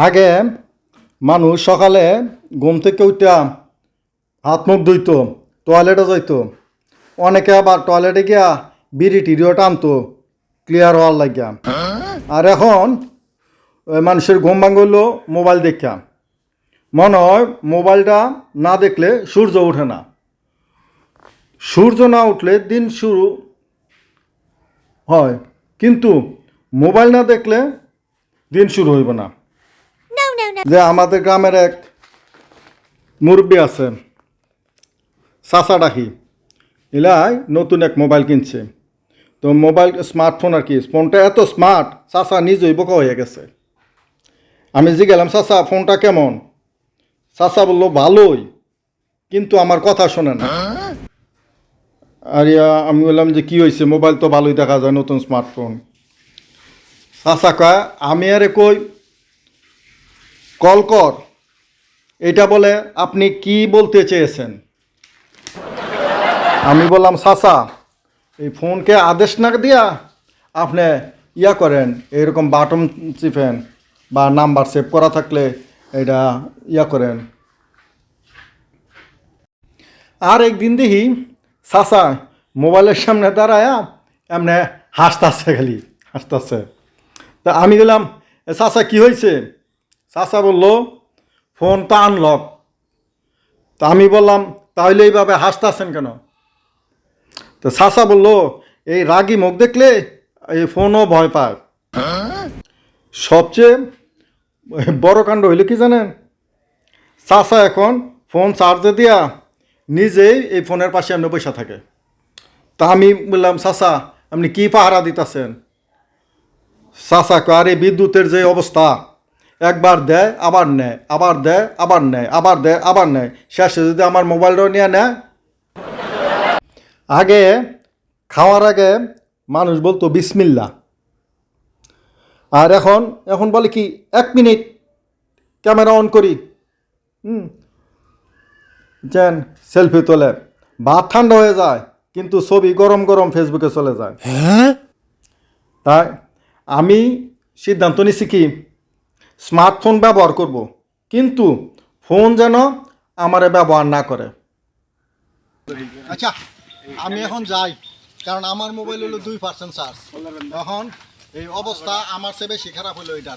আগে মানুষ সকালে ঘুম থেকে উঠা হাত মুখ ধুইতো, টয়লেটে যাইতো, অনেকে আবার টয়লেটে গিয়া বিড়ি টিড়িও টানতো ক্লিয়ার হওয়ার লাগিয়া। আর এখন মানুষের ঘুম ভাঙলো মোবাইল দেখা। মনে হয় মোবাইলটা না দেখলে সূর্য ওঠে না, সূর্য না উঠলে দিন শুরু হয়, কিন্তু মোবাইল না দেখলে দিন শুরু হইব না। যে আমাদের গ্রামের এক মুরব্বী আছে, চাচা ডাকি, এলাই নতুন এক মোবাইল কিনছে। তো মোবাইল স্মার্টফোন আর কি, ফোনটা এত স্মার্ট চাচা নিজেই বোকা হয়ে গেছে। আমি জিজ্ঞালাম, চাচা ফোনটা কেমন? চাচা বললো ভালোই, কিন্তু আমার কথা শোনে না। আর আমি বললাম যে কী হয়েছে, মোবাইল তো ভালোই দেখা যায়, নতুন স্মার্টফোন। চাচা কয়, আমি আরে কই কল কর, এটা বলে আপনি কি বলতে চেয়েছেন? আমি বললাম, চাচা এই ফোনকে আদেশ না দিয়া আপনি করেন, এরকম বাটন চিপেন বা নাম্বার সেভ করা থাকলে এটা করেন। আর একদিন দেখি চাচা মোবাইলের সামনে দাঁড়ায়া এমনি হাসতাছে, খালি হাসতাছে। তা আমি দিলাম, চাচা কি হয়েছে? চাচা বললো, ফোন তো আনলক। তা আমি বললাম, তাহলে এইভাবে হাসতাছেন কেন? তো চাচা বললো, এই রাগী মুখ দেখলে এই ফোনও ভয় পায়। সবচেয়ে বড় কাণ্ড হইলে কি জানেন, চাচা এখন ফোন চার্জে দিয়া নিজেই এই ফোনের পাশে এমনি বসে থাকে। তা আমি বললাম, চাচা আপনি কি পাহারা দিতেছেন? চাচা কয়, আরে বিদ্যুতের যে অবস্থা, একবার দেয় আবার নেয়, আবার দেয় আবার নেয়, আবার দেয় আবার নেয়, শেষে যদি আমার মোবাইলটাও নিয়ে নেয়। আগে খাওয়ার আগে মানুষ বলতো বিসমিল্লা, আর এখন এখন বলে কি 1 মিনিট ক্যামেরা অন করি, যেন সেলফি তোলে। ভাত ঠান্ডা হয়ে যায় কিন্তু ছবি গরম গরম ফেসবুকে চলে যায়। তাই আমি সিদ্ধান্ত নিছি কি, স্মার্টফোন ব্যবহার করব, কিন্তু ফোন যেন আমারে ব্যবহার না করে। আচ্ছা আমি এখন যাই, কারণ আমার মোবাইল হলো 2% চার্জ। এখন এই অবস্থা আমার চেয়ে বেশি খারাপ হলো। এটা